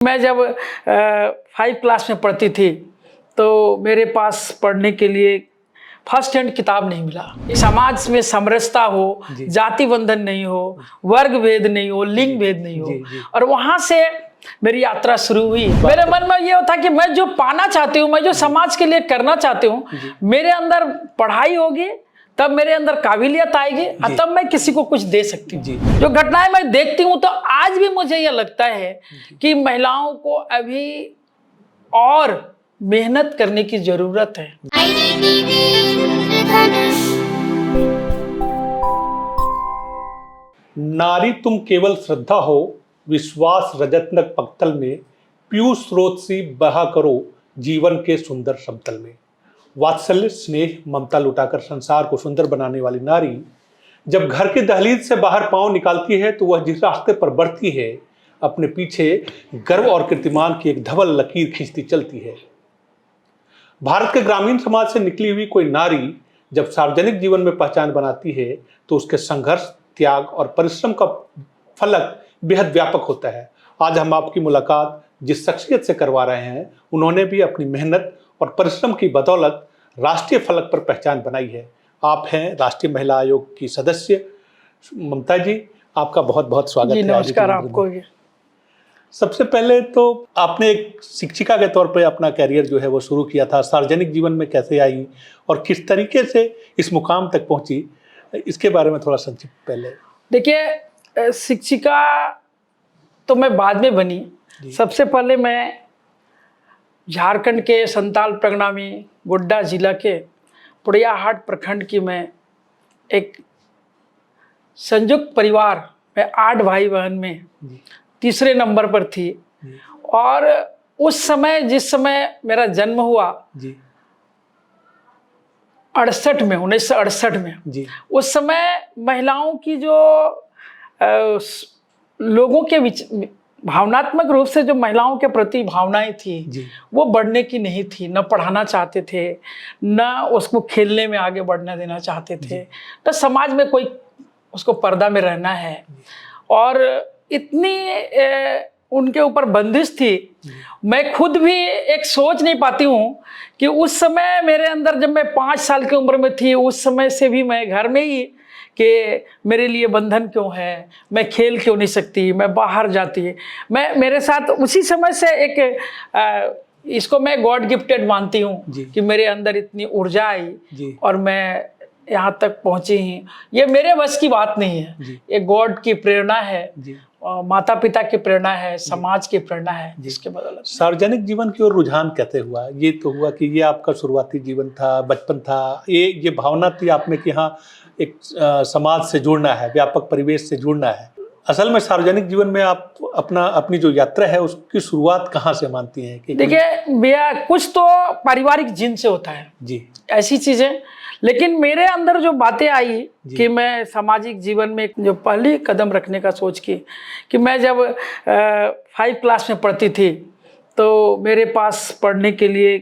मैं जब 5 क्लास में पढ़ती थी तो मेरे पास पढ़ने के लिए फर्स्ट हैंड किताब नहीं मिला। समाज में समरसता हो, जाति बंधन नहीं हो, वर्ग भेद नहीं हो, लिंग भेद नहीं हो, और वहां से मेरी यात्रा शुरू हुई। मेरे मन में ये होता कि मैं जो पाना चाहती हूँ, मैं जो समाज के लिए करना चाहती हूँ, मेरे अंदर पढ़ाई होगी तब मेरे अंदर काबिलियत आएगी और तब मैं किसी को कुछ दे सकती हूँ। जो घटनाएं मैं देखती हूँ तो आज भी मुझे यह लगता है कि महिलाओं को अभी और मेहनत करने की जरूरत है। नारी तुम केवल श्रद्धा हो, विश्वास रजतनक पक्तल में, पीयूष स्रोत सी बहा करो जीवन के सुंदर समतल में। वात्सल्य, स्नेह, ममता लुटाकर संसार को सुंदर बनाने वाली नारी जब घर की दहलीज से बाहर पांव निकालती है तो वह जिस रास्ते पर बढ़ती है अपने पीछे गर्व और कीर्तिमान की एक धवल लकीर खींचती चलती है। भारत के ग्रामीण समाज से निकली हुई कोई नारी जब सार्वजनिक जीवन में पहचान बनाती है तो उसके संघर्ष, त्याग और परिश्रम का फलक बेहद व्यापक होता है। आज हम आपकी मुलाकात जिस शख्सियत से करवा रहे हैं, उन्होंने भी अपनी मेहनत और परिश्रम की बदौलत राष्ट्रीय फलक पर पहचान बनाई है। आप हैं राष्ट्रीय महिला आयोग की सदस्य ममता जी। आपका बहुत बहुत स्वागत है। नमस्कार आपको। सबसे पहले तो आपने एक शिक्षिका के तौर पे अपना कैरियर जो है वो शुरू किया था, सार्वजनिक जीवन में कैसे आई और किस तरीके से इस मुकाम तक पहुंची, इसके बारे में थोड़ा संक्षिप्त पहले। देखिए, शिक्षिका तो मैं बाद में बनी। सबसे पहले मैं झारखंड के संताल परगना में गोड्डा जिला के पुड़ियाहाट प्रखंड की मैं एक संयुक्त परिवार में 8 भाई बहन में तीसरे नंबर पर थी। और उस समय जिस समय मेरा जन्म हुआ 1968 में, उस समय महिलाओं की जो लोगों के भावनात्मक रूप से जो महिलाओं के प्रति भावनाएं थी वो बढ़ने की नहीं थी। न पढ़ाना चाहते थे, न उसको खेलने में आगे बढ़ने देना चाहते थे, न समाज में कोई उसको पर्दा में रहना है। और इतनी उनके ऊपर बंदिश थी, मैं खुद भी एक सोच नहीं पाती हूँ कि उस समय मेरे अंदर, जब मैं 5 साल की उम्र में थी, उस समय से भी मैं घर में ही कि मेरे लिए बंधन क्यों है, मैं खेल क्यों नहीं सकती, मैं बाहर जाती है। मैं मेरे साथ उसी समय से एक इसको मैं गॉड गिफ्टेड मानती हूँ कि मेरे अंदर इतनी ऊर्जा आई और मैं यहाँ तक पहुँची ही। ये मेरे बस की बात नहीं है, ये गॉड की प्रेरणा है, माता पिता की प्रेरणा है, समाज की प्रेरणा है, जिसके बदौलत। सार्वजनिक जीवन की ओर रुझान कैसे हुआ? ये तो हुआ कि ये आपका शुरुआती जीवन था, बचपन था, ये भावना थी आप में कि हाँ एक समाज से जुड़ना है, व्यापक परिवेश से जुड़ना है। असल में सार्वजनिक जीवन में आप अपनी जो यात्रा है उसकी शुरुआत कहाँ से मानती हैं? कि देखिए भैया, कुछ तो पारिवारिक जिन से होता है ऐसी चीजें, लेकिन मेरे अंदर जो बातें आई कि मैं सामाजिक जीवन में जो पहली कदम रखने का सोच की कि मैं जब 5 क्लास में पढ़ती थी तो मेरे पास पढ़ने के लिए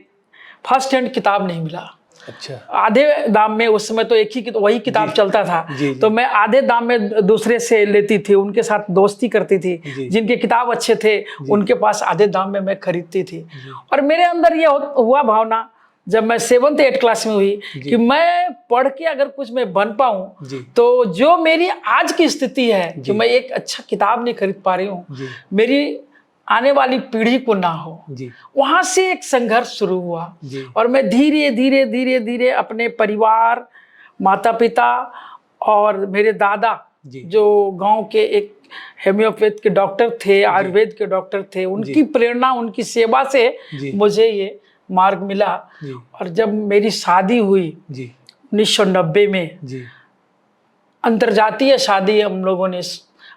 फर्स्ट हैंड किताब नहीं मिला। अच्छा। आधे दाम में, उस समय तो एक ही वही किताब चलता था, तो मैं आधे दाम में दूसरे से लेती थी, उनके साथ दोस्ती करती थी। जिनके किताब अच्छे थे उनके पास आधे दाम में मैं खरीदती थी। और मेरे अंदर ये हुआ भावना जब मैं 7th 8 क्लास में हुई कि मैं पढ़ के अगर कुछ मैं बन पाऊं तो जो मेरी आज की स्थिति है कि मैं एक अच्छा किताब नहीं खरीद पा रही हूँ, मेरी आने वाली पीढ़ी को ना हो। वहां से एक संघर्ष शुरू हुआ और मैं धीरे धीरे धीरे धीरे अपने परिवार, माता पिता और मेरे दादा जो गांव के एक होम्योपैथ के डॉक्टर थे, आयुर्वेद के डॉक्टर थे, उनकी प्रेरणा, उनकी सेवा से मुझे ये मार्ग मिला। और जब मेरी शादी हुई 1990 में, अंतरजातीय शादी हम लोगों ने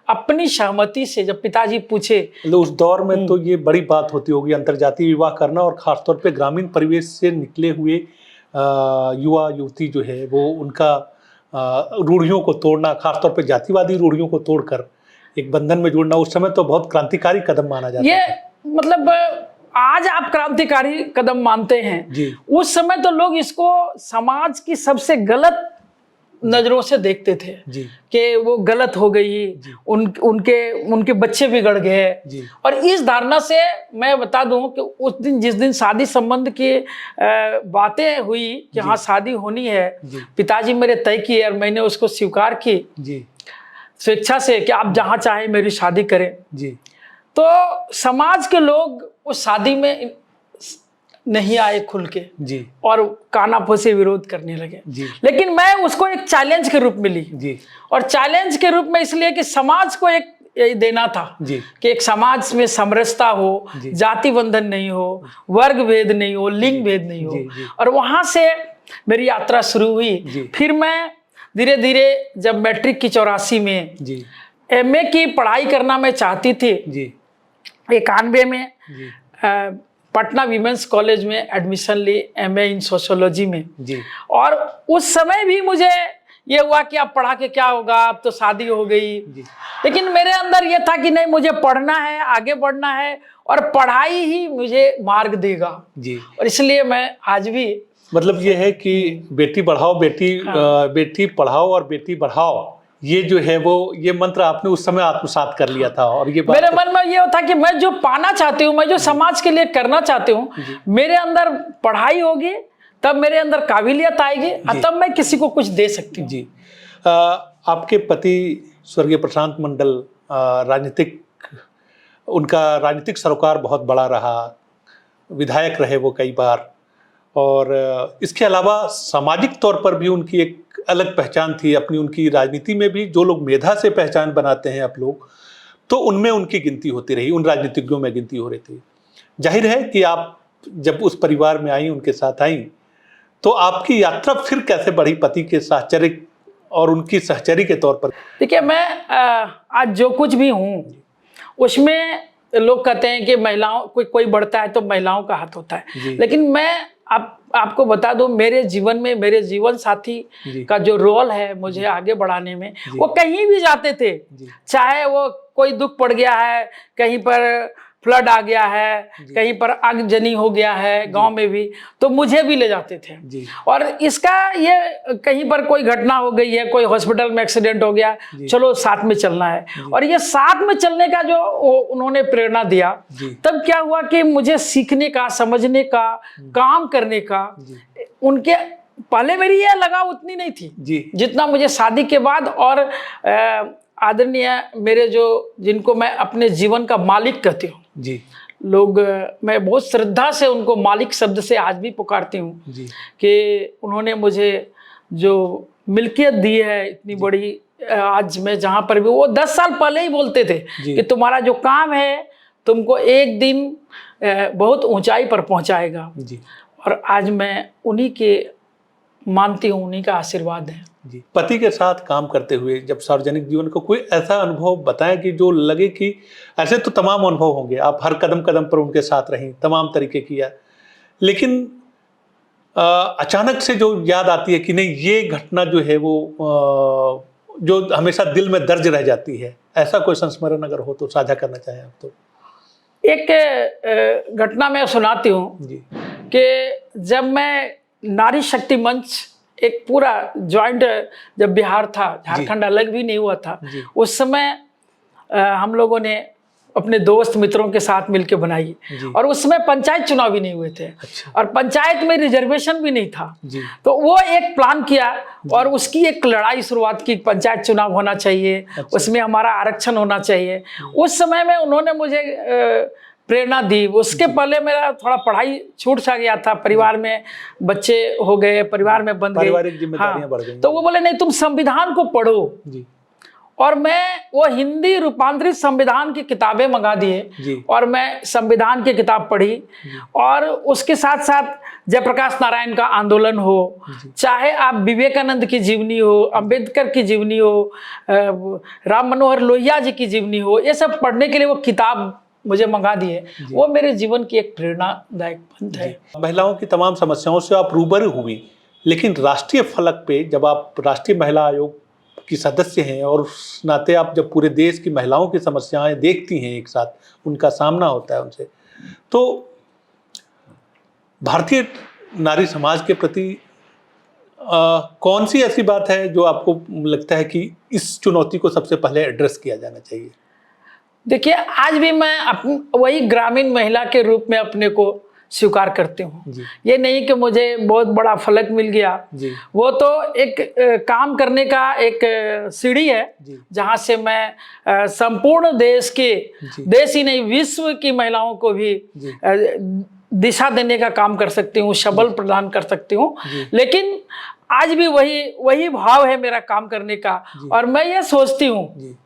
अपनी सहमति से, जब पिताजी पूछे, उस दौर में तो ये बड़ी बात होती होगी अंतरजातीय विवाह करना, और खासतौर पे ग्रामीण परिवेश से निकले हुए युवा युवती जो है वो उनका रूढ़ियों को तोड़ना, खासतौर पे जातिवादी रूढ़ियों को तोड़कर एक बंधन में जुड़ना, उस समय तो बहुत क्रांतिकारी कदम माना जाता है। ये मतलब आज आप क्रांतिकारी कदम मानते हैं, उस समय तो लोग इसको समाज की सबसे गलत नजरों से देखते थे जी कि वो गलत हो गई, उनके बच्चे बिगड़ गए। जी और इस धारणा से मैं बता दूं कि उस दिन जिस दिन शादी संबंध की बातें हुई कि हाँ शादी होनी है, जी पिताजी मेरे तय किए और मैंने उसको स्वीकार की जी स्वेच्छा से कि आप जहाँ चाहें मेरी शादी करें, जी तो समाज के लोग उस शादी में नहीं आए खुल के जी और कानाफूसी विरोध करने लगे। जी लेकिन मैं उसको एक चैलेंज के रूप में ली, जी और चैलेंज के रूप में इसलिए कि समाज को एक यही देना था जी कि एक समाज में समरसता हो, जी। जाति बंधन नहीं हो, वर्ग भेद नहीं हो, लिंग भेद नहीं हो। जी, जी। और वहां से मेरी यात्रा शुरू हुई। जी। फिर मैं धीरे धीरे जब मैट्रिक की 84 में जी एमए की पढ़ाई करना मैं चाहती थी, जी 91 में जी पटना विमेंस कॉलेज में एडमिशन ली एमए इन सोशियोलॉजी में। जी और उस समय भी मुझे ये हुआ कि अब पढ़ा के क्या होगा, अब तो शादी हो गई। जी लेकिन मेरे अंदर ये था कि नहीं, मुझे पढ़ना है, आगे बढ़ना है, और पढ़ाई ही मुझे मार्ग देगा। जी और इसलिए मैं आज भी मतलब ये है कि बेटी बढ़ाओ, बेटी पढ़ाओ और बेटी बढ़ाओ, ये जो है वो ये मंत्र आपने उस समय आत्मसात कर लिया था। और ये मेरे मन में ये था कि मैं जो पाना चाहती हूँ, मैं जो समाज के लिए करना चाहती हूँ, मेरे अंदर पढ़ाई होगी तब मेरे अंदर काबिलियत आएगी, और तब मैं किसी को कुछ दे सकती हूँ। जी आपके पति स्वर्गीय प्रशांत मंडल उनका राजनीतिक सरोकार बहुत बड़ा रहा, विधायक रहे वो कई बार, और इसके अलावा सामाजिक तौर पर भी उनकी एक अलग पहचान थी अपनी। उनकी राजनीति में भी जो लोग मेधा से पहचान बनाते हैं आप लोग, तो उनमें उनकी गिनती होती रही, उन राजनीतिज्ञों में गिनती हो रही थी। जाहिर है कि आप जब उस परिवार में आई, उनके साथ आई, तो आपकी यात्रा फिर कैसे बढ़ी पति के साहचर्य और उनकी सहचरी के तौर पर? देखिए, मैं आज जो कुछ भी हूँ उसमें लोग कहते हैं कि महिलाओं कोई बढ़ता है तो महिलाओं का हाथ होता है, लेकिन मैं आपको बता दूं, मेरे जीवन में मेरे जीवन साथी का जो रोल है मुझे आगे बढ़ाने में, वो कहीं भी जाते थे, चाहे वो कोई दुख पड़ गया है, कहीं पर फ्लड आ गया है, कहीं पर आगजनी हो गया है गांव में भी, तो मुझे भी ले जाते थे। और इसका ये कहीं पर कोई घटना हो गई है, कोई हॉस्पिटल में एक्सीडेंट हो गया, चलो साथ में चलना है। और ये साथ में चलने का जो उन्होंने प्रेरणा दिया, तब क्या हुआ कि मुझे सीखने का, समझने का, काम करने का, उनके पहले मेरी ये लगाव उतनी नहीं थी जितना मुझे शादी के बाद। और आदरणीय मेरे जिनको मैं अपने जीवन का मालिक कहती हूँ लोग, मैं बहुत श्रद्धा से उनको मालिक शब्द से आज भी पुकारती हूँ कि उन्होंने मुझे जो मिल्कियत दी है इतनी बड़ी, आज मैं जहाँ पर भी, वो 10 साल पहले ही बोलते थे कि तुम्हारा जो काम है तुमको एक दिन बहुत ऊंचाई पर पहुँचाएगा। और आज मैं उन्हीं के मानती हूँ, उन्हीं का आशीर्वाद है। पति के साथ काम करते हुए जब सार्वजनिक जीवन का कोई ऐसा अनुभव बताएं कि जो लगे कि ऐसे तो तमाम अनुभव होंगे, आप हर कदम कदम पर उनके साथ रहीं, तमाम तरीके किया, लेकिन अचानक से जो याद आती है कि नहीं, ये घटना जो है वो जो हमेशा दिल में दर्ज रह जाती है, ऐसा कोई संस्मरण अगर हो तो साझा करना चाहें आप तो? एक घटना मैं सुनाती हूँ कि जब मैं नारी शक्ति मंच, एक पूरा जॉइंट, जब बिहार था, झारखंड अलग भी नहीं हुआ था, उस समय हम लोगों ने अपने दोस्त मित्रों के साथ मिलकर बनाई। और उसमें पंचायत चुनाव भी नहीं हुए थे। और पंचायत में रिजर्वेशन भी नहीं था। तो वो एक प्लान किया और उसकी एक लड़ाई शुरुआत की, पंचायत चुनाव होना चाहिए, उसमें हमारा आरक्षण होना चाहिए। उस समय में उन्होंने मुझे प्रेरणा दी। उसके पहले मेरा थोड़ा पढ़ाई छूट सा गया था, परिवार में बच्चे हो गए, परिवार में बंद गई, हाँ, बढ़ गई। तो वो बोले नहीं, तुम संविधान को पढ़ो। और मैं वो हिंदी रूपांतरित संविधान की किताबें मंगा दिए और मैं संविधान की किताब पढ़ी। और उसके साथ साथ जयप्रकाश नारायण का आंदोलन हो, चाहे आप विवेकानंद की जीवनी हो, अंबेडकर की जीवनी हो, राम मनोहर लोहिया जी की जीवनी हो, ये सब पढ़ने के लिए वो किताब मुझे मंगा दिए। वो मेरे जीवन की एक प्रेरणादायक पंथ है। महिलाओं की तमाम समस्याओं से आप रूबरू हुई, लेकिन राष्ट्रीय फलक पे जब आप राष्ट्रीय महिला आयोग की सदस्य हैं और उस नाते आप जब पूरे देश की महिलाओं की समस्याएं देखती हैं, एक साथ उनका सामना होता है उनसे, तो भारतीय नारी समाज के प्रति कौन सी ऐसी बात है जो आपको लगता है कि इस चुनौती को सबसे पहले एड्रेस किया जाना चाहिए? देखिए, आज भी मैं वही ग्रामीण महिला के रूप में अपने को स्वीकार करती हूँ। जी। ये नहीं कि मुझे बहुत बड़ा फलक मिल गया। जी। वो तो एक काम करने का एक सीढ़ी है, जहाँ से मैं संपूर्ण देश ही नहीं विश्व की महिलाओं को भी दिशा देने का काम कर सकती हूँ, सबल प्रदान कर सकती हूँ। लेकिन आज भी वही भाव है मेरा काम करने का। और मैं ये सोचती हूँ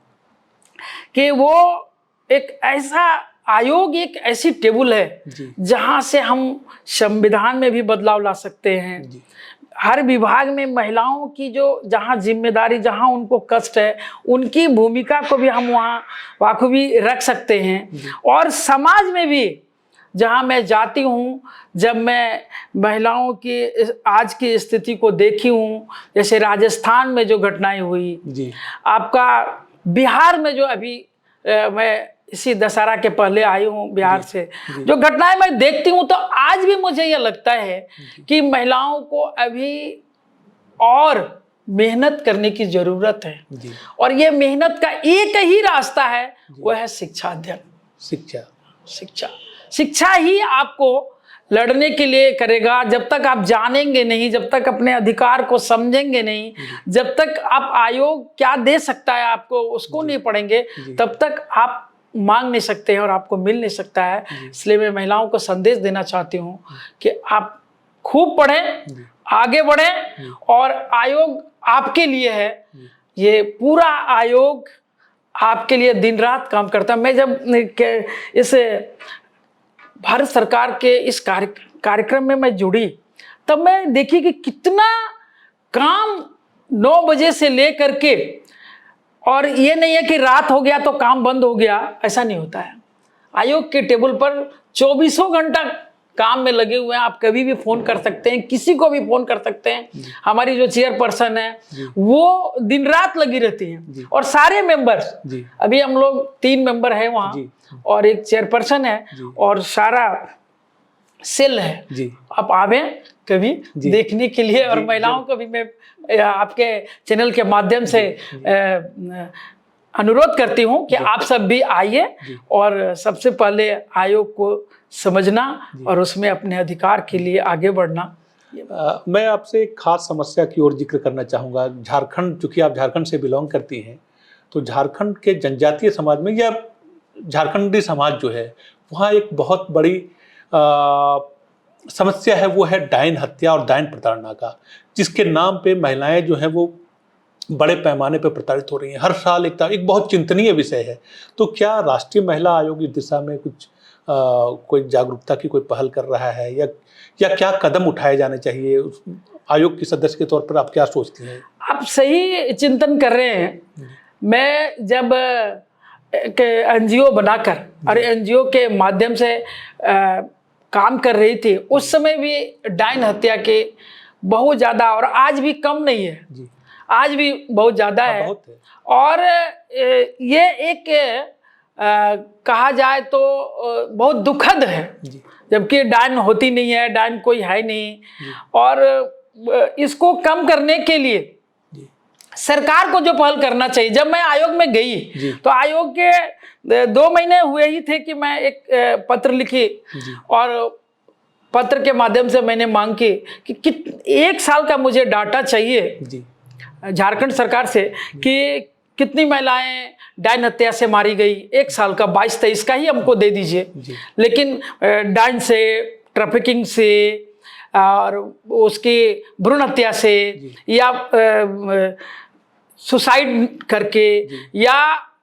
कि वो एक ऐसा आयोग, एक ऐसी टेबल है जहां से हम संविधान में भी बदलाव ला सकते हैं। हर विभाग में महिलाओं की जो जहां जिम्मेदारी, जहां उनको कष्ट है, उनकी भूमिका को भी हम वहां बखूबी रख सकते हैं। और समाज में भी जहां मैं जाती हूं, जब मैं महिलाओं की आज की स्थिति को देखी हूं, जैसे राजस्थान में जो घटनाएं हुई, आपका बिहार में जो अभी मैं इसी दशहरा के पहले आई हूँ बिहार से, जो घटनाएं मैं देखती हूँ, तो आज भी मुझे यह लगता है कि महिलाओं को अभी और मेहनत करने की जरूरत है। और ये मेहनत का एक ही रास्ता है, वह है शिक्षा अध्ययन। शिक्षा ही आपको लड़ने के लिए करेगा। जब तक आप जानेंगे नहीं, जब तक अपने अधिकार को समझेंगे नहीं, जब तक आप आयोग क्या दे सकता है आपको उसको नहीं पढ़ेंगे, तब तक आप मांग नहीं सकते हैं और आपको मिल नहीं सकता है। इसलिए मैं महिलाओं को संदेश देना चाहती हूँ कि आप खूब पढ़ें, आगे बढ़ें, और आयोग आपके लिए है। ये पूरा आयोग आपके लिए दिन रात काम करता है। मैं जब इस भारत सरकार के इस कार्यक्रम में मैं जुड़ी, तब मैं देखी कि कितना काम 9 बजे से लेकर के, और ये नहीं है कि रात हो गया तो काम बंद हो गया, ऐसा नहीं होता है। आयोग के टेबल पर 24 घंटा काम में लगे हुए हैं। आप कभी भी फोन कर सकते हैं, किसी को भी फोन कर सकते हैं। हमारी जो चेयरपर्सन है वो दिन रात लगी रहती हैं, और सारे मेंबर्स, अभी हम लोग 3 मेंबर हैं वहाँ, और एक चेयरपर्सन है, और सारा सेल है। आप आवे कभी देखने के लिए। और महिलाओं को भी मैं आपके चैनल के माध्यम से अनुरोध करती हूं कि आप सब भी आइए, और सबसे पहले आयोग को समझना और उसमें अपने अधिकार के लिए आगे बढ़ना। मैं आपसे एक खास समस्या की ओर जिक्र करना चाहूँगा। झारखंड, चूँकि आप झारखंड से बिलोंग करती हैं, तो झारखंड के जनजातीय समाज में या झारखंडी समाज जो है, वहाँ एक बहुत बड़ी समस्या है, वो है डायन हत्या और डायन प्रताड़ना का, जिसके नाम पे महिलाएं जो हैं वो बड़े पैमाने पर प्रताड़ित हो रही हैं। हर साल एक बहुत चिंतनीय विषय है। तो क्या राष्ट्रीय महिला आयोग इस दिशा में कुछ कोई जागरूकता की कोई पहल कर रहा है, या क्या कदम उठाए जाने चाहिए? आयोग की सदस्य के तौर पर आप क्या सोचती हैं? आप सही चिंतन कर रहे हैं। मैं जब एक एनजीओ बनाकर और एनजीओ के माध्यम से काम कर रही थी, उस समय भी डायन हत्या के बहुत ज़्यादा, और आज भी कम नहीं है, आज भी बहुत ज़्यादा है। और ये एक कहा जाए तो बहुत दुखद है, जबकि डायन होती नहीं है, डायन कोई है नहीं। और इसको कम करने के लिए सरकार को जो पहल करना चाहिए। जब मैं आयोग में गई तो आयोग के 2 महीने हुए ही थे कि मैं एक पत्र लिखी, और पत्र के माध्यम से मैंने मांग की कि 1 साल का मुझे डाटा चाहिए झारखंड सरकार से कि कितनी महिलाएं डायन हत्या से मारी गई। 1 साल का 22-23 का ही हमको दे दीजिए। लेकिन डायन से, ट्रैफिकिंग से, और उसकी भ्रूण हत्या से, या सुसाइड करके, या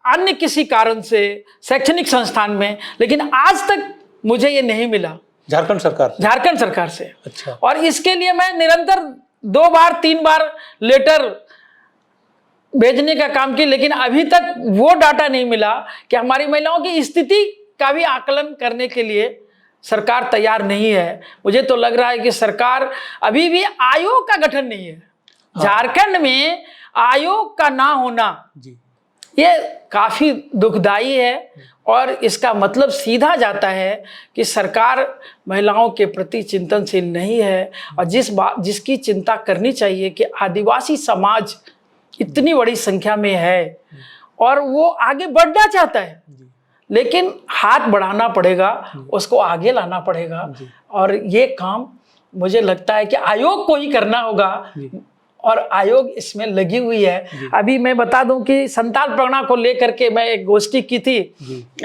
अन्य किसी कारण से शैक्षणिक संस्थान में, लेकिन आज तक मुझे ये नहीं मिला झारखंड सरकार से। अच्छा। और इसके लिए मैं निरंतर 2 बार 3 बार लेटर भेजने का काम की, लेकिन अभी तक वो डाटा नहीं मिला कि हमारी महिलाओं की स्थिति का भी आकलन करने के लिए सरकार तैयार नहीं है। मुझे तो लग रहा है कि सरकार अभी भी आयोग का गठन नहीं है। झारखंड में आयोग का ना होना ये काफ़ी दुखदाई है और इसका मतलब सीधा जाता है कि सरकार महिलाओं के प्रति चिंतनशील नहीं है। और जिसकी चिंता करनी चाहिए कि आदिवासी समाज इतनी बड़ी संख्या में है और वो आगे बढ़ना चाहता है, लेकिन हाथ बढ़ाना पड़ेगा, उसको आगे लाना पड़ेगा। और ये काम मुझे लगता है कि आयोग को ही करना होगा और आयोग इसमें लगी हुई है। अभी मैं बता दूं कि संताल परगना को लेकर के मैं एक गोष्ठी की थी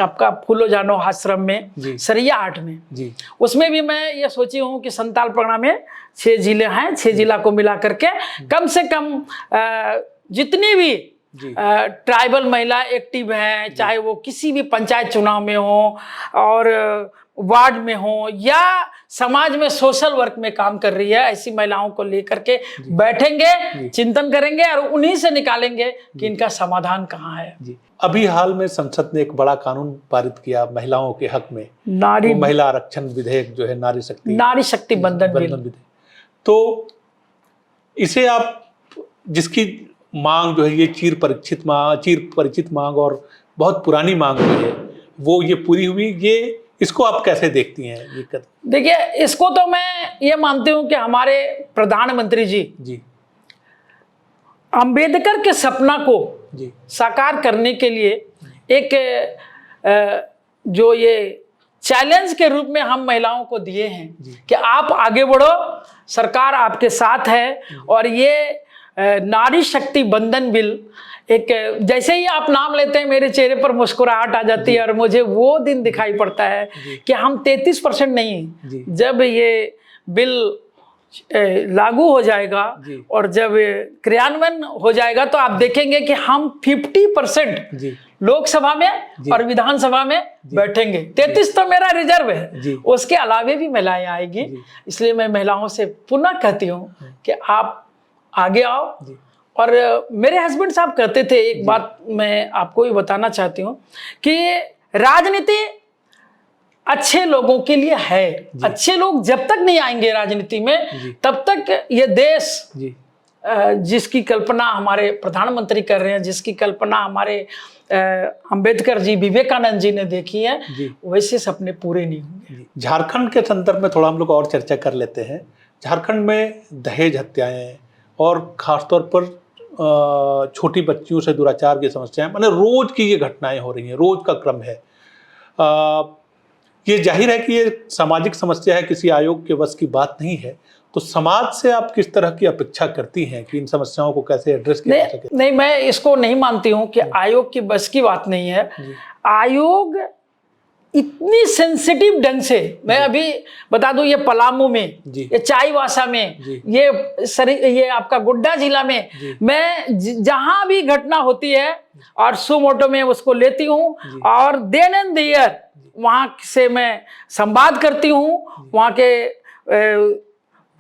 आपका फूलो जानो आश्रम में, सरिया हाट में। उसमें भी मैं ये सोची हूँ कि संताल परगना में 6 जिले हैं, 6 जिला को मिला करके कम से कम जितनी भी ट्राइबल महिला एक्टिव हैं, चाहे वो किसी भी पंचायत चुनाव में हो और वार्ड में हो या समाज में सोशल वर्क में काम कर रही है, ऐसी महिलाओं को लेकर के बैठेंगे, चिंतन करेंगे और उन्हीं से निकालेंगे कि इनका समाधान कहाँ है। अभी हाल में संसद ने एक बड़ा कानून पारित किया महिलाओं के हक में, नारी महिला आरक्षण विधेयक जो है, नारी शक्ति बंधन विधेयक। तो इसे आप, जिसकी मांग जो है ये चिर परिचित मांग और बहुत पुरानी मांग हुई है, वो ये पूरी हुई, ये इसको आप कैसे देखती हैं? ये देखिए, इसको तो मैं ये मानती हूँ कि हमारे प्रधानमंत्री जी अंबेडकर के सपना को साकार करने के लिए एक जो ये चैलेंज के रूप में हम महिलाओं को दिए हैं कि आप आगे बढ़ो, सरकार आपके साथ है। और ये नारी शक्ति बंधन बिल, एक जैसे ही आप नाम लेते हैं मेरे चेहरे पर मुस्कुराहट आ जाती है और मुझे वो दिन दिखाई पड़ता है कि हम 33% नहीं, जब ये बिल लागू हो जाएगा और जब क्रियान्वयन हो जाएगा तो आप देखेंगे कि हम 50% लोकसभा में और विधानसभा में बैठेंगे। 33 तो मेरा रिजर्व है, उसके अलावे भी महिलाएं आएगी। इसलिए मैं महिलाओं से पुनः कहती हूँ कि आप आगे आओ। और मेरे हस्बैंड साहब कहते थे, एक बात मैं आपको भी बताना चाहती हूँ कि राजनीति अच्छे लोगों के लिए है। अच्छे लोग जब तक नहीं आएंगे राजनीति में तब तक ये देश, जिसकी कल्पना हमारे प्रधानमंत्री कर रहे हैं, जिसकी कल्पना हमारे अंबेडकर जी, विवेकानंद जी ने देखी है, वैसे सपने पूरे नहीं होंगे। झारखंड के संदर्भ में थोड़ा हम लोग और चर्चा कर लेते हैं। झारखंड में दहेज हत्याएं और खासतौर पर छोटी बच्चियों से दुराचार की समस्याएं, मतलब रोज की ये घटनाएं हो रही हैं, रोज का क्रम है। ये जाहिर है कि ये सामाजिक समस्या है, किसी आयोग के बस की बात नहीं है। तो समाज से आप किस तरह की अपेक्षा करती हैं कि इन समस्याओं को कैसे एड्रेस किया जा सके? नहीं, मैं इसको नहीं मानती हूँ कि आयोग की बस की बात नहीं है। आयोग इतनी सेंसिटिव ढंग से, मैं अभी बता दूं, ये पलामू में, ये चाईबासा में, ये आपका गोड्डा जिला में, मैं जहां भी घटना होती है और सुमोटो में उसको लेती हूं और देन एंड देयर वहां से मैं संवाद करती हूं, वहां के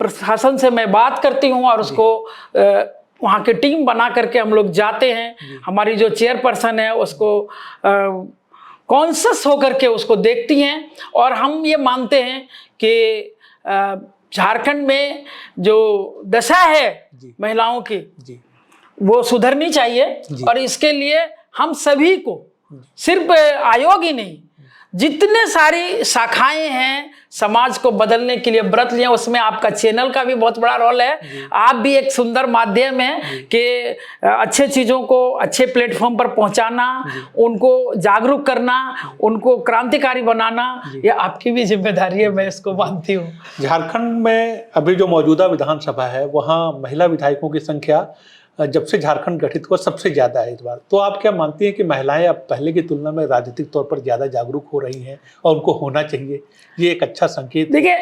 प्रशासन से मैं बात करती हूं और उसको वहां की टीम बना करके हम लोग जाते हैं। हमारी जो चेयरपर्सन है उसको कॉन्शियस होकर के उसको देखती हैं और हम ये मानते हैं कि झारखंड में जो दशा है महिलाओं की वो सुधरनी चाहिए। और इसके लिए हम सभी को, सिर्फ आयोग ही नहीं, जितने सारी शाखाएं हैं समाज को बदलने के लिए व्रत लिए, उसमें आपका चैनल का भी बहुत बड़ा रोल है। आप भी एक सुंदर माध्यम है कि अच्छे चीज़ों को अच्छे प्लेटफॉर्म पर पहुंचाना, उनको जागरूक करना, उनको क्रांतिकारी बनाना, ये आपकी भी जिम्मेदारी है, मैं इसको मानती हूँ। झारखंड में अभी जो मौजूदा विधानसभा है वहाँ महिला विधायकों की संख्या जब से झारखंड गठित हुआ सबसे ज़्यादा है इस बार। तो आप क्या मानती हैं कि महिलाएं अब पहले की तुलना में राजनीतिक तौर पर ज़्यादा जागरूक हो रही हैं और उनको होना चाहिए? ये एक अच्छा संकेत। देखिए,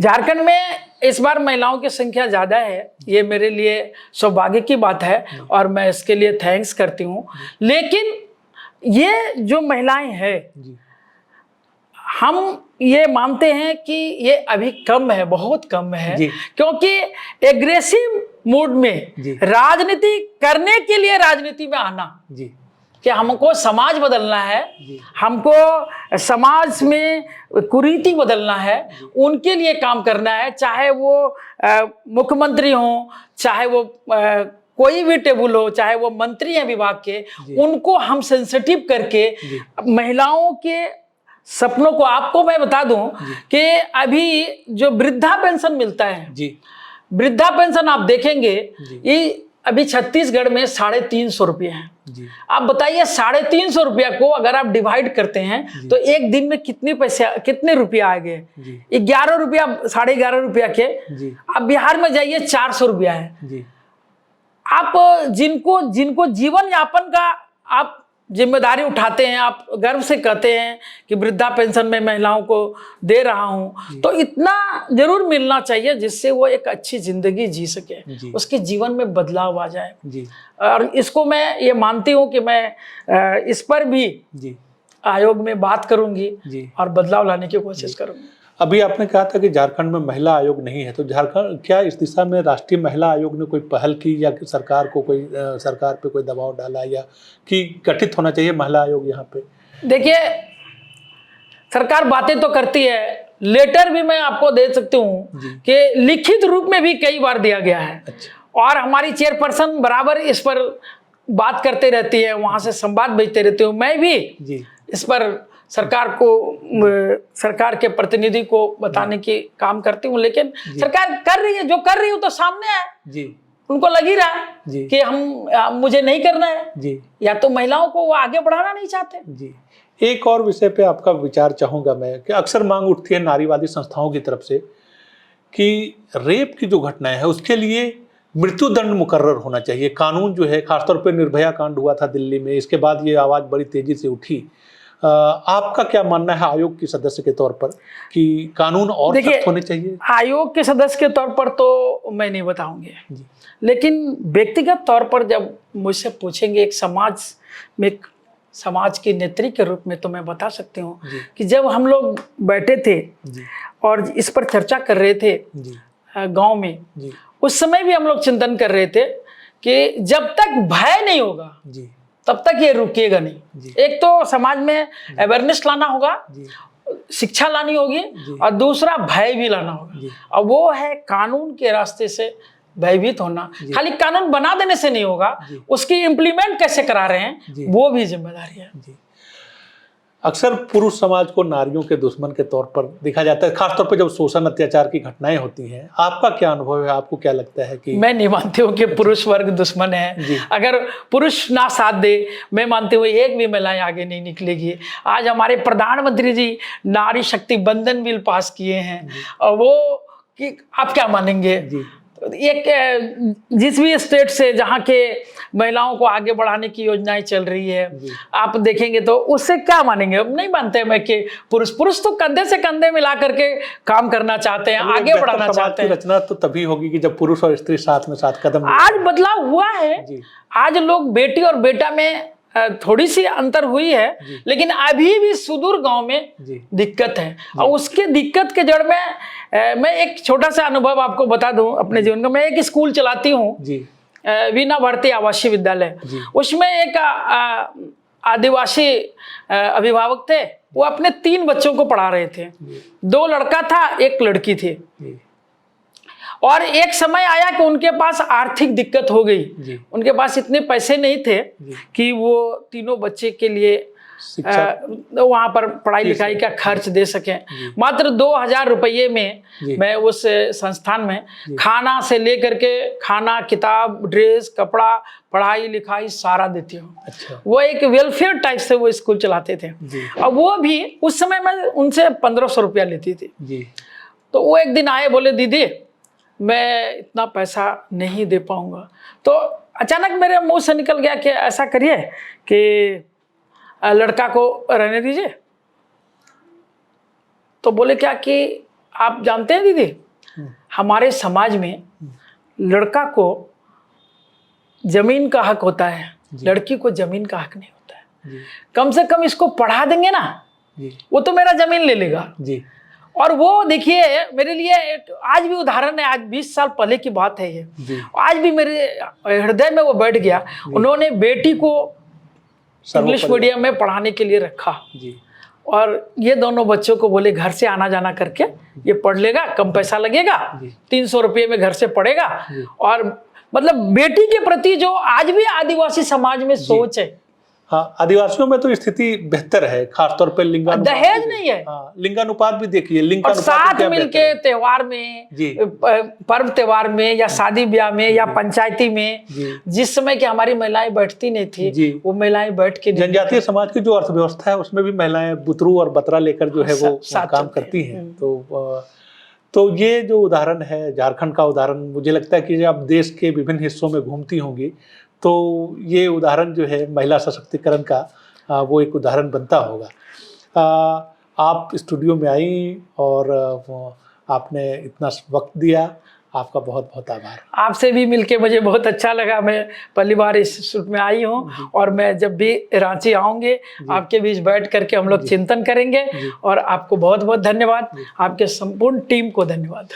झारखंड में इस बार महिलाओं की संख्या ज़्यादा है, ये मेरे लिए सौभाग्य की बात है और मैं इसके लिए थैंक्स करती हूँ। लेकिन ये जो महिलाएं हैं, हम ये मानते हैं कि ये अभी कम है, बहुत कम है, क्योंकि एग्रेसिव मूड में राजनीति करने के लिए राजनीति में आना, कि हमको समाज बदलना है, हमको समाज में कुरीति बदलना है, उनके लिए काम करना है, चाहे वो मुख्यमंत्री हों, चाहे वो कोई भी टेबल हो, चाहे वो मंत्री हैं विभाग के, उनको हम सेंसिटिव करके महिलाओं के सपनों को, आपको मैं बता दूं कि अभी जो वृद्धा पेंशन मिलता है जी, वृद्धा पेंशन आप देखेंगे ये अभी छत्तीसगढ़ में 350 रुपये है। जी, आप बताइए 350 रुपया को अगर आप डिवाइड करते हैं तो एक दिन में कितने रुपया आ गए? 11 रुपया, 11.5 रुपया के। जी, आप बिहार में जाइए 400 रुपया है। जी, आप जिनको जीवन यापन का आप जिम्मेदारी उठाते हैं, आप गर्व से कहते हैं कि वृद्धा पेंशन में महिलाओं को दे रहा हूं, तो इतना जरूर मिलना चाहिए जिससे वो एक अच्छी जिंदगी जी सके, उसके जीवन में बदलाव आ जाए। जी, और इसको मैं ये मानती हूं कि मैं इस पर भी जी, आयोग में बात करूंगी जी। और बदलाव लाने की कोशिश करूंगी। अभी आपने कहा था कि झारखंड में महिला आयोग नहीं है, तो झारखंड क्या इस दिशा में राष्ट्रीय महिला आयोग ने कोई पहल की या कि सरकार को सरकार पे कोई दबाव डाला या कि गठित होना चाहिए महिला आयोग यहाँ पे? देखिए, सरकार बातें तो करती है, लेटर भी मैं आपको दे सकती हूँ कि लिखित रूप में भी कई बार दिया गया है। अच्छा। और हमारी चेयरपर्सन बराबर इस पर बात करते रहती है, वहां से संवाद भेजते रहती हूँ। मैं भी इस पर सरकार के प्रतिनिधि को बताने की काम करती हूँ, लेकिन सरकार कर रही है, जो कर रही है तो सामने है जी, उनको लग ही रहा है कि मुझे नहीं करना है जी, या तो महिलाओं को वो आगे बढ़ाना नहीं चाहते। जी। एक और विषय पे आपका विचार चाहूंगा मैं कि अक्सर मांग उठती है नारीवादी संस्थाओं की तरफ से कि रेप की जो घटनाएं है उसके लिए मृत्युदंड मुकर्रर होना चाहिए। कानून जो है, खासतौर पर निर्भया कांड हुआ था दिल्ली में, इसके बाद ये आवाज बड़ी तेजी से उठी। आपका क्या मानना है आयोग के सदस्य के तौर पर कि कानून और सख्त होने चाहिए? आयोग के सदस्य के तौर पर तो मैं नहीं बताऊंगी, लेकिन व्यक्तिगत तौर पर जब मुझसे पूछेंगे एक समाज के नेत्री के रूप में, तो मैं बता सकती हूँ कि जब हम लोग बैठे थे और इस पर चर्चा कर रहे थे गांव में, उस समय भी हम लोग चिंतन कर रहे थे कि जब तक भय नहीं होगा तब तक ये रुकेगा नहीं। एक तो समाज में अवेयरनेस लाना होगा, शिक्षा लानी होगी, और दूसरा भय भी लाना होगा, और वो है कानून के रास्ते से भयभीत होना। खाली कानून बना देने से नहीं होगा, उसकी इम्प्लीमेंट कैसे करा रहे हैं वो भी जिम्मेदारी है। अक्सर पुरुष समाज को नारियों के दुश्मन के तौर पर देखा जाता है, खासतौर पर जब शोषण अत्याचार की घटनाएं होती हैं। आपका क्या अनुभव है? आपको क्या लगता है कि? मैं नहीं मानती हूँ कि पुरुष वर्ग दुश्मन है। अगर पुरुष ना साथ दे, मैं मानती हूँ एक भी महिलाएं आगे नहीं निकलेगी। आज हमारे प्रधानमंत्री जी नारी शक्ति बंधन बिल पास किए हैं, और वो कि आप क्या मानेंगे? एक जिस भी स्टेट से जहाँ के महिलाओं को आगे बढ़ाने की योजनाएं चल रही है, आप देखेंगे तो उससे क्या मानेंगे? हम नहीं मानते मैं कि पुरुष तो कंधे से कंधे मिला करके काम करना चाहते हैं, आगे बढ़ाना चाहते हैं। रचना तो तभी होगी कि जब पुरुष और स्त्री साथ में साथ कदम। आज बदलाव हुआ है, आज लोग बेटी और बेटा में थोड़ी सी अंतर हुई है, लेकिन अभी भी सुदूर गांव में दिक्कत है। और उसके दिक्कत के जड़ में मैं एक छोटा सा अनुभव आपको बता दूं अपने जीवन का। मैं एक स्कूल चलाती हूँ, वीणा भारती आवासीय विद्यालय। उसमें एक आदिवासी अभिभावक थे, वो अपने 3 बच्चों को पढ़ा रहे थे। 2 लड़का था, 1 लड़की थी। और एक समय आया कि उनके पास आर्थिक दिक्कत हो गई, उनके पास इतने पैसे नहीं थे कि वो तीनों बच्चे के लिए वहां पर पढ़ाई लिखाई का खर्च दे सकें। मात्र 2000 रुपये में मैं उस संस्थान में खाना से लेकर के खाना, किताब, ड्रेस, कपड़ा, पढ़ाई लिखाई सारा देती हूँ। अच्छा। वो एक वेलफेयर टाइप से वो स्कूल चलाते थे, और वो भी उस समय मैं उनसे 1500 रुपया लेती थी। तो वो एक दिन आए, बोले दीदी मैं इतना पैसा नहीं दे पाऊंगा। तो अचानक मेरे मुंह से निकल गया कि ऐसा करिए कि लड़का को रहने दीजिए। तो बोले क्या कि आप जानते हैं दीदी, हमारे समाज में लड़का को जमीन का हक होता है, लड़की को जमीन का हक नहीं होता है। कम से कम इसको पढ़ा देंगे ना, वो तो मेरा जमीन ले लेगा। और वो देखिए मेरे लिए आज भी उदाहरण है, आज 20 साल पहले की बात है ये, आज भी मेरे हृदय में वो बैठ गया। उन्होंने बेटी को इंग्लिश मीडियम में पढ़ाने के लिए रखा, और ये दोनों बच्चों को बोले घर से आना जाना करके ये पढ़ लेगा, कम पैसा लगेगा, 300 रुपये में घर से पढ़ेगा, और मतलब बेटी के प्रति जो आज भी आदिवासी समाज में सोच है। हाँ, आदिवासियों में तो स्थिति बेहतर है, खासतौर पे लिंगानुपात। दहेज नहीं है। हाँ, लिंगानुपात भी देखिए, और लिंगानुपात साथ क्या मिलके बेहतर है। त्योहार में, जी। पर्व त्योहार में या शादी ब्याह में या पंचायती में, जी। जिस समय की हमारी महिलाएं बैठती नहीं जी। थी, वो महिलाएं बैठ के नहीं जनजातीय समाज की जो अर्थव्यवस्था है उसमें भी महिलाएं बुतरू और बतरा लेकर जो है वो साथ काम चलते करती हैं। हैं। तो ये जो उदाहरण है, झारखंड का उदाहरण, मुझे लगता है कि जब आप देश के विभिन्न हिस्सों में घूमती होंगी तो ये उदाहरण जो है महिला सशक्तिकरण का वो एक उदाहरण बनता होगा। आप स्टूडियो में आई और आपने इतना वक्त दिया, आपका बहुत बहुत आभार। आपसे भी मिलके मुझे बहुत अच्छा लगा। मैं पहली बार इस शूट में आई हूँ और मैं जब भी रांची आऊंगे आपके बीच बैठ करके हम लोग चिंतन करेंगे। और आपको बहुत बहुत धन्यवाद, आपके संपूर्ण टीम को धन्यवाद।